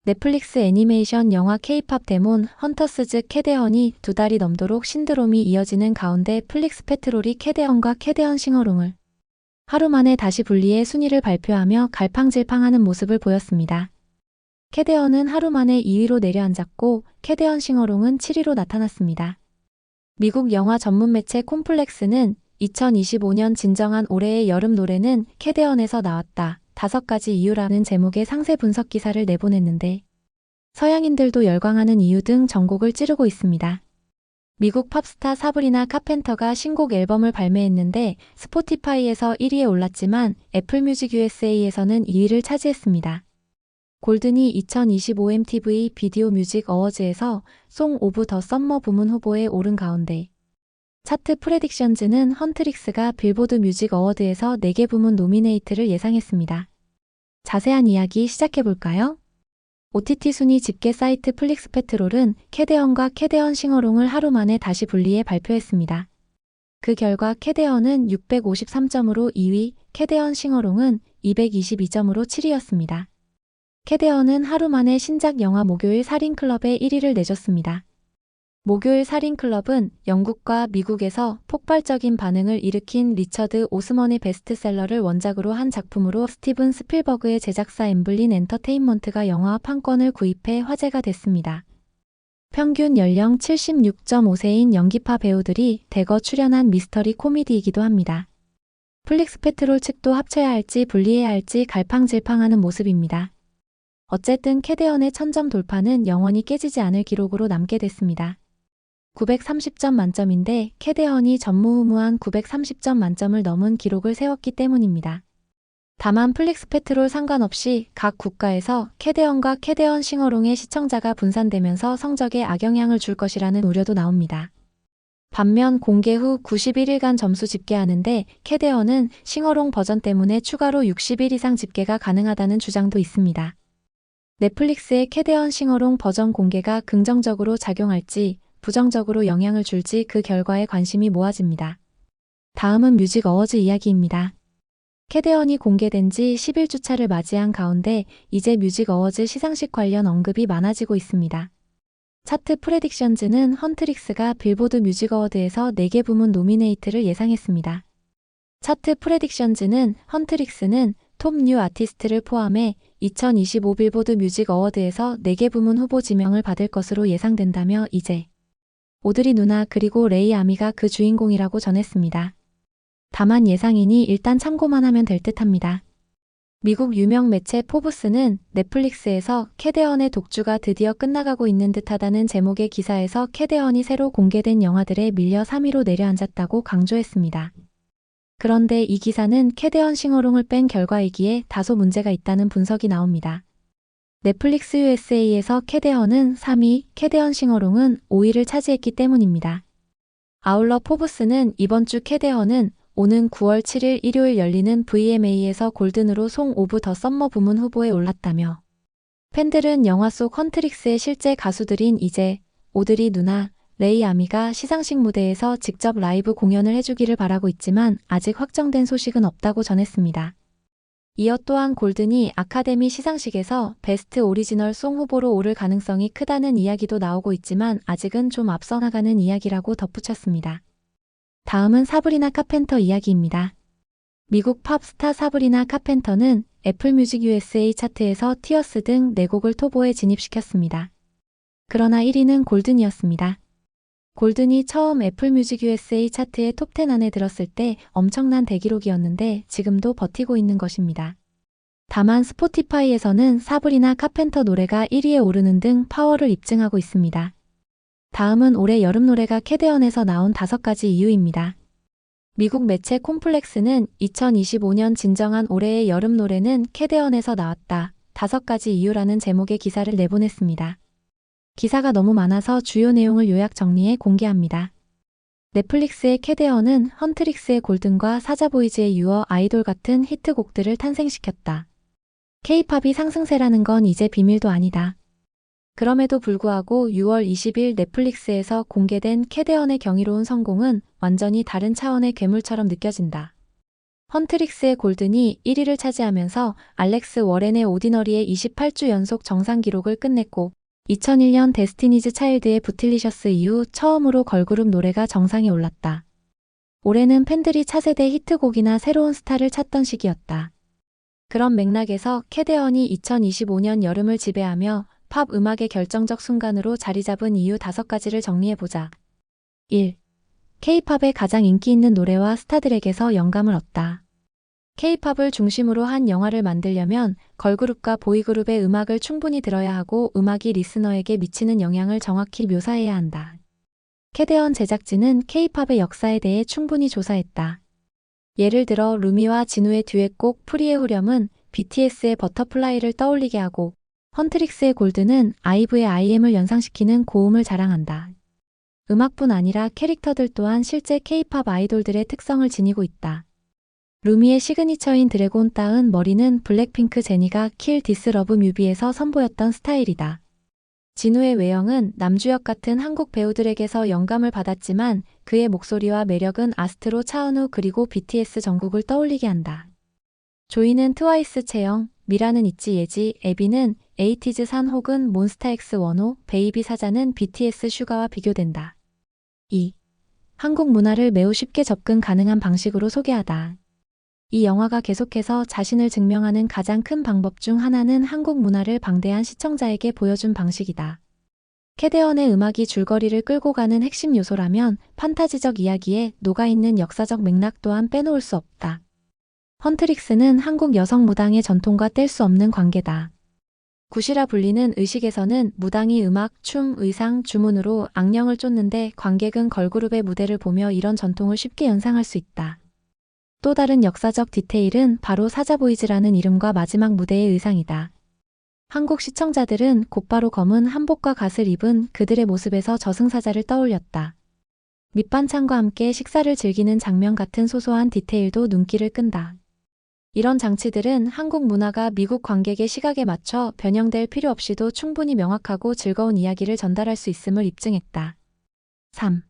넷플릭스 애니메이션 영화 K-팝 데몬 헌터스즈 캐데헌이 2달이 넘도록 신드롬이 이어지는 가운데 플릭스 페트롤이 캐데헌과 캐데헌 싱어롱을 하루 만에 다시 분리해 순위를 발표하며 갈팡질팡하는 모습을 보였습니다. 캐데헌은 하루 만에 2위로 내려앉았고 캐데헌 싱어롱은 7위로 나타났습니다. 미국 영화 전문 매체 콤플렉스는 2025년 진정한 올해의 여름 노래는 캐데헌에서 나왔다. 5가지 이유라는 제목의 상세 분석 기사를 내보냈는데 서양인들도 열광하는 이유 등 전곡을 찌르고 있습니다. 미국 팝스타 사브리나 카펜터가 신곡 앨범을 발매했는데 스포티파이에서 1위에 올랐지만 애플뮤직 USA에서는 2위를 차지했습니다. 골든이 2025 MTV 비디오 뮤직 어워즈에서 송 오브 더 썸머 부문 후보에 오른 가운데 차트 프레딕션즈는 헌트릭스가 빌보드 뮤직 어워드에서 4개 부문 노미네이트를 예상했습니다. 자세한 이야기 시작해볼까요? OTT 순위 집계 사이트 플릭스 페트롤은 캐데헌과 캐데헌 싱어롱을 하루 만에 다시 분리해 발표했습니다. 그 결과 캐데헌은 653점으로 2위, 캐데헌 싱어롱은 222점으로 7위였습니다. 캐데헌은 하루 만에 신작 영화 목요일 살인클럽에 1위를 내줬습니다. 목요일 살인클럽은 영국과 미국에서 폭발적인 반응을 일으킨 리처드 오스먼의 베스트셀러를 원작으로 한 작품으로 스티븐 스필버그의 제작사 엠블린 엔터테인먼트가 영화 판권을 구입해 화제가 됐습니다. 평균 연령 76.5세인 연기파 배우들이 대거 출연한 미스터리 코미디이기도 합니다. 플릭스 페트롤 측도 합쳐야 할지 분리해야 할지 갈팡질팡하는 모습입니다. 어쨌든 캐데헌의 1000점 돌파는 영원히 깨지지 않을 기록으로 남게 됐습니다. 930점 만점인데 캐데헌이 전무후무한 930점 만점을 넘은 기록을 세웠기 때문입니다. 다만 플릭스 페트롤 상관없이 각 국가에서 캐데헌과 캐데헌 싱어롱의 시청자가 분산되면서 성적에 악영향을 줄 것이라는 우려도 나옵니다. 반면 공개 후 91일간 점수 집계하는데 캐데헌은 싱어롱 버전 때문에 추가로 60일 이상 집계가 가능하다는 주장도 있습니다. 넷플릭스의 캐데헌 싱어롱 버전 공개가 긍정적으로 작용할지 부정적으로 영향을 줄지 그 결과에 관심이 모아집니다. 다음은 뮤직 어워즈 이야기입니다. 캐데헌이 공개된 지 11주차를 맞이한 가운데 이제 뮤직 어워즈 시상식 관련 언급이 많아지고 있습니다. 차트 프레딕션즈는 헌트릭스가 빌보드 뮤직 어워드에서 4개 부문 노미네이트를 예상했습니다. 차트 프레딕션즈는 헌트릭스는 톱 뉴 아티스트를 포함해 2025 빌보드 뮤직 어워드에서 4개 부문 후보 지명을 받을 것으로 예상된다며 이제 오드리 누나 그리고 레이 아미가 그 주인공이라고 전했습니다. 다만 예상이니 일단 참고만 하면 될 듯합니다. 미국 유명 매체 포브스는 넷플릭스에서 캐데헌의 독주가 드디어 끝나가고 있는 듯하다는 제목의 기사에서 캐데헌이 새로 공개된 영화들에 밀려 3위로 내려앉았다고 강조했습니다. 그런데 이 기사는 캐데헌 싱어롱을 뺀 결과이기에 다소 문제가 있다는 분석이 나옵니다. 넷플릭스 USA에서 캐데헌은 3위, 캐데헌 싱어롱은 5위를 차지했기 때문입니다. 아울러 포브스는 이번 주 캐데헌은 오는 9월 7일 일요일 열리는 VMA에서 골든으로 송 오브 더 썸머 부문 후보에 올랐다며 팬들은 영화 속 헌트릭스의 실제 가수들인 이제, 오드리 누나, 레이 아미가 시상식 무대에서 직접 라이브 공연을 해주기를 바라고 있지만 아직 확정된 소식은 없다고 전했습니다. 이어 또한 골든이 아카데미 시상식에서 베스트 오리지널 송 후보로 오를 가능성이 크다는 이야기도 나오고 있지만 아직은 좀 앞서 나가는 이야기라고 덧붙였습니다. 다음은 사브리나 카펜터 이야기입니다. 미국 팝스타 사브리나 카펜터는 애플뮤직 USA 차트에서 티어스 등 4곡을 톱5에 진입시켰습니다. 그러나 1위는 골든이었습니다. 골든이 처음 애플뮤직 USA 차트의 톱10 안에 들었을 때 엄청난 대기록이었는데 지금도 버티고 있는 것입니다. 다만 스포티파이에서는 사브리나 카펜터 노래가 1위에 오르는 등 파워를 입증하고 있습니다. 다음은 올해 여름 노래가 캐데헌에서 나온 5가지 이유입니다. 미국 매체 콤플렉스는 2025년 진정한 올해의 여름 노래는 캐데헌에서 나왔다. 5가지 이유라는 제목의 기사를 내보냈습니다. 기사가 너무 많아서 주요 내용을 요약 정리해 공개합니다. 넷플릭스의 캐데헌은 헌트릭스의 골든과 사자보이즈의 유어 아이돌 같은 히트곡들을 탄생시켰다. K-팝이 상승세라는 건 이제 비밀도 아니다. 그럼에도 불구하고 6월 20일 넷플릭스에서 공개된 캐데헌의 경이로운 성공은 완전히 다른 차원의 괴물처럼 느껴진다. 헌트릭스의 골든이 1위를 차지하면서 알렉스 워렌의 오디너리의 28주 연속 정상 기록을 끝냈고 2001년 데스티니즈 차일드의 부틸리셔스 이후 처음으로 걸그룹 노래가 정상에 올랐다. 올해는 팬들이 차세대 히트곡이나 새로운 스타를 찾던 시기였다. 그런 맥락에서 캐대헌이 2025년 여름을 지배하며 팝 음악의 결정적 순간으로 자리 잡은 이유 5가지를 정리해보자. 1. K-팝의 가장 인기 있는 노래와 스타들에게서 영감을 얻다. K-팝을 중심으로 한 영화를 만들려면 걸그룹과 보이그룹의 음악을 충분히 들어야 하고 음악이 리스너에게 미치는 영향을 정확히 묘사해야 한다. 캐대헌 제작진은 K-팝의 역사에 대해 충분히 조사했다. 예를 들어 루미와 진우의 듀엣곡 프리의 후렴은 BTS의 버터플라이를 떠올리게 하고 헌트릭스의 골드는 아이브의 IM을 연상시키는 고음을 자랑한다. 음악뿐 아니라 캐릭터들 또한 실제 K-팝 아이돌들의 특성을 지니고 있다. 루미의 시그니처인 드래곤 따은 머리는 블랙핑크 제니가 킬 디스 러브 뮤비에서 선보였던 스타일이다. 진우의 외형은 남주혁 같은 한국 배우들에게서 영감을 받았지만 그의 목소리와 매력은 아스트로 차은우 그리고 BTS 정국을 떠올리게 한다. 조이는 트와이스 채영, 미라는 있지 예지, 에비는 에이티즈 산 혹은 몬스타엑스 원호, 베이비 사자는 BTS 슈가와 비교된다. 2. 한국 문화를 매우 쉽게 접근 가능한 방식으로 소개하다. 이 영화가 계속해서 자신을 증명하는 가장 큰 방법 중 하나는 한국 문화를 방대한 시청자에게 보여준 방식이다. 캐대헌의 음악이 줄거리를 끌고 가는 핵심 요소라면 판타지적 이야기에 녹아있는 역사적 맥락 또한 빼놓을 수 없다. 헌트릭스는 한국 여성 무당의 전통과 뗄 수 없는 관계다. 굿이라 불리는 의식에서는 무당이 음악, 춤, 의상, 주문으로 악령을 쫓는데 관객은 걸그룹의 무대를 보며 이런 전통을 쉽게 연상할 수 있다. 또 다른 역사적 디테일은 바로 사자보이즈라는 이름과 마지막 무대의 의상이다. 한국 시청자들은 곧바로 검은 한복과 갓을 입은 그들의 모습에서 저승사자를 떠올렸다. 밑반찬과 함께 식사를 즐기는 장면 같은 소소한 디테일도 눈길을 끈다. 이런 장치들은 한국 문화가 미국 관객의 시각에 맞춰 변형될 필요 없이도 충분히 명확하고 즐거운 이야기를 전달할 수 있음을 입증했다. 3.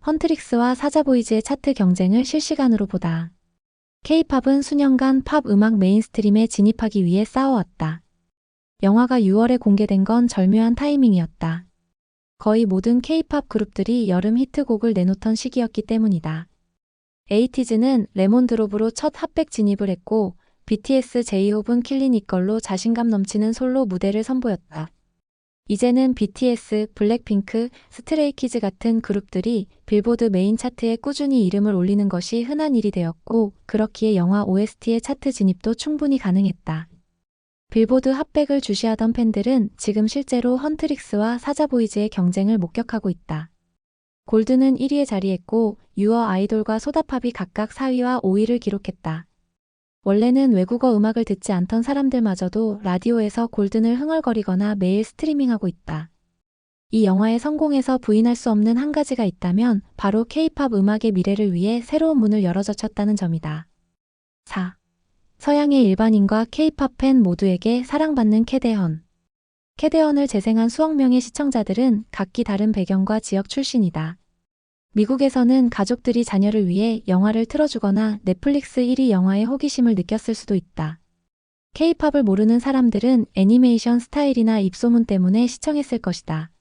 헌트릭스와 사자보이즈의 차트 경쟁을 실시간으로 보다. K-팝은 수년간 팝 음악 메인스트림에 진입하기 위해 싸워왔다. 영화가 6월에 공개된 건 절묘한 타이밍이었다. 거의 모든 K-팝 그룹들이 여름 히트곡을 내놓던 시기였기 때문이다. 에이티즈는 레몬드롭으로 첫 핫백 진입을 했고 BTS 제이홉은 킬린 이걸로 자신감 넘치는 솔로 무대를 선보였다. 이제는 BTS, 블랙핑크, 스트레이키즈 같은 그룹들이 빌보드 메인 차트에 꾸준히 이름을 올리는 것이 흔한 일이 되었고 그렇기에 영화 OST의 차트 진입도 충분히 가능했다. 빌보드 핫백을 주시하던 팬들은 지금 실제로 헌트릭스와 사자보이즈의 경쟁을 목격하고 있다. 골드는 1위에 자리했고 유어 아이돌과 소다팝이 각각 4위와 5위를 기록했다. 원래는 외국어 음악을 듣지 않던 사람들마저도 라디오에서 골든을 흥얼거리거나 매일 스트리밍하고 있다. 이 영화의 성공에서 부인할 수 없는 한 가지가 있다면 바로 K-팝 음악의 미래를 위해 새로운 문을 열어젖혔다는 점이다. 4. 서양의 일반인과 K-팝 팬 모두에게 사랑받는 캐대헌. 캐대헌을 재생한 수억 명의 시청자들은 각기 다른 배경과 지역 출신이다. 미국에서는 가족들이 자녀를 위해 영화를 틀어주거나 넷플릭스 1위 영화에 호기심을 느꼈을 수도 있다. K-팝을 모르는 사람들은 애니메이션 스타일이나 입소문 때문에 시청했을 것이다.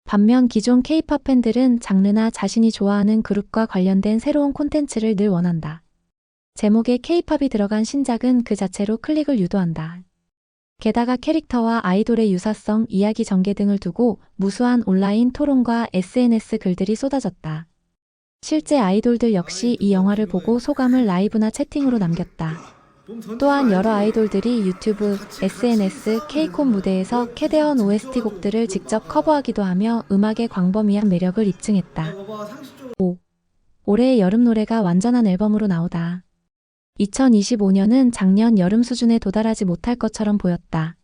반면 기존 K-팝 팬들은 장르나 자신이 좋아하는 그룹과 관련된 새로운 콘텐츠를 늘 원한다. 제목에 K-팝이 들어간 신작은 그 자체로 클릭을 유도한다. 게다가 캐릭터와 아이돌의 유사성, 이야기 전개 등을 두고 무수한 온라인 토론과 SNS 글들이 쏟아졌다. 실제 아이돌들 역시 이 영화를 보고 소감을 라이브나 채팅으로 남겼다. 또한 여러 아이돌들이 유튜브, SNS, K-콘 무대에서 캐대헌 OST 곡들을 직접 커버하기도 하며 음악의 광범위한 매력을 입증했다. 5. 올해의 여름 노래가 완전한 앨범으로 나오다. 2025년은 작년 여름 수준에 도달하지 못할 것처럼 보였다.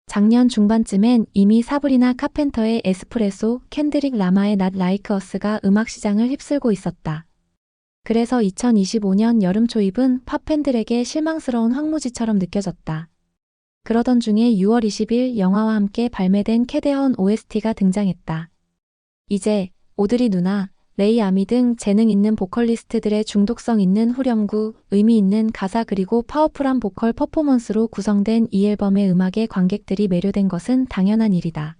작년 중반쯤엔 이미 사브리나 카펜터의 에스프레소, 켄드릭 라마의 Not Like Us가 음악 시장을 휩쓸고 있었다. 그래서 2025년 여름 초입은 팝팬들에게 실망스러운 황무지처럼 느껴졌다. 그러던 중에 6월 20일 영화와 함께 발매된 캐대헌 OST가 등장했다. 이제 오드리 누나, 레이 아미 등 재능 있는 보컬리스트들의 중독성 있는 후렴구, 의미 있는 가사 그리고 파워풀한 보컬 퍼포먼스로 구성된 이 앨범의 음악에 관객들이 매료된 것은 당연한 일이다.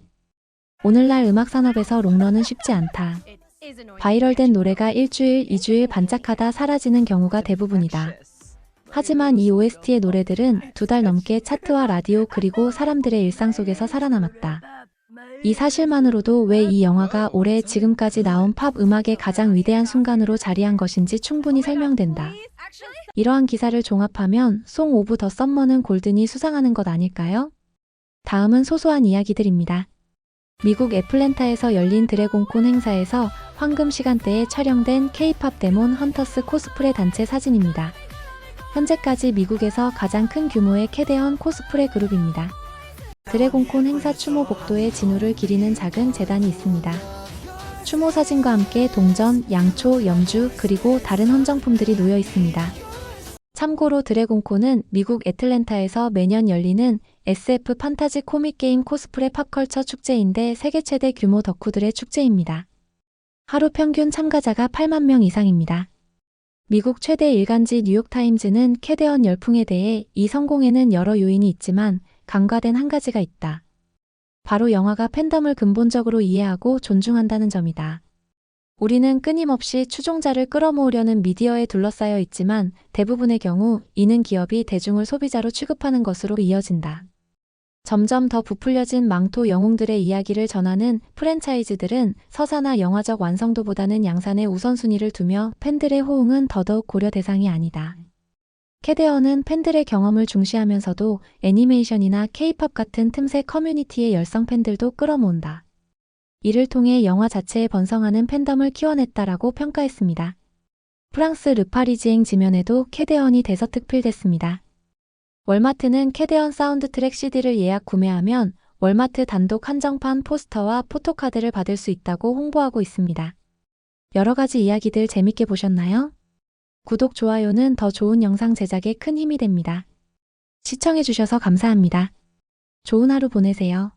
오늘날 음악 산업에서 롱런은 쉽지 않다. 바이럴된 노래가 일주일, 2주일 반짝하다 사라지는 경우가 대부분이다. 하지만 이 OST의 노래들은 2달 넘게 차트와 라디오 그리고 사람들의 일상 속에서 살아남았다. 이 사실만으로도 왜 이 영화가 올해 지금까지 나온 팝 음악의 가장 위대한 순간으로 자리한 것인지 충분히 설명된다. 이러한 기사를 종합하면 송 오브 더 썸머는 골든이 수상하는 것 아닐까요? 다음은 소소한 이야기들입니다. 미국 애틀랜타에서 열린 드래곤콘 행사에서 황금 시간대에 촬영된 K-팝 데몬 헌터스 코스프레 단체 사진입니다. 현재까지 미국에서 가장 큰 규모의 캐대헌 코스프레 그룹입니다. 드래곤콘 행사 추모 복도에 진우를 기리는 작은 재단이 있습니다. 추모 사진과 함께 동전, 양초, 염주, 그리고 다른 헌정품들이 놓여 있습니다. 참고로 드래곤콘은 미국 애틀랜타에서 매년 열리는 SF 판타지 코믹 게임 코스프레 팝컬처 축제인데 세계 최대 규모 덕후들의 축제입니다. 하루 평균 참가자가 8만 명 이상입니다. 미국 최대 일간지 뉴욕타임즈는 캐대헌 열풍에 대해 이 성공에는 여러 요인이 있지만 간과된 한 가지가 있다. 바로 영화가 팬덤을 근본적으로 이해하고 존중한다는 점이다. 우리는 끊임없이 추종자를 끌어모으려는 미디어에 둘러싸여 있지만 대부분의 경우 이는 기업이 대중을 소비자로 취급하는 것으로 이어진다. 점점 더 부풀려진 망토 영웅들의 이야기를 전하는 프랜차이즈들은 서사나 영화적 완성도보다는 양산의 우선순위를 두며 팬들의 호응은 더더욱 고려 대상이 아니다. 캐대헌은 팬들의 경험을 중시하면서도 애니메이션이나 K-팝 같은 틈새 커뮤니티의 열성 팬들도 끌어모은다. 이를 통해 영화 자체에 번성하는 팬덤을 키워냈다라고 평가했습니다. 프랑스 르파리지행 지면에도 캐대헌이 대서특필됐습니다. 월마트는 캐대헌 사운드트랙 CD를 예약 구매하면 월마트 단독 한정판 포스터와 포토카드를 받을 수 있다고 홍보하고 있습니다. 여러 가지 이야기들 재밌게 보셨나요? 구독, 좋아요는 더 좋은 영상 제작에 큰 힘이 됩니다. 시청해주셔서 감사합니다. 좋은 하루 보내세요.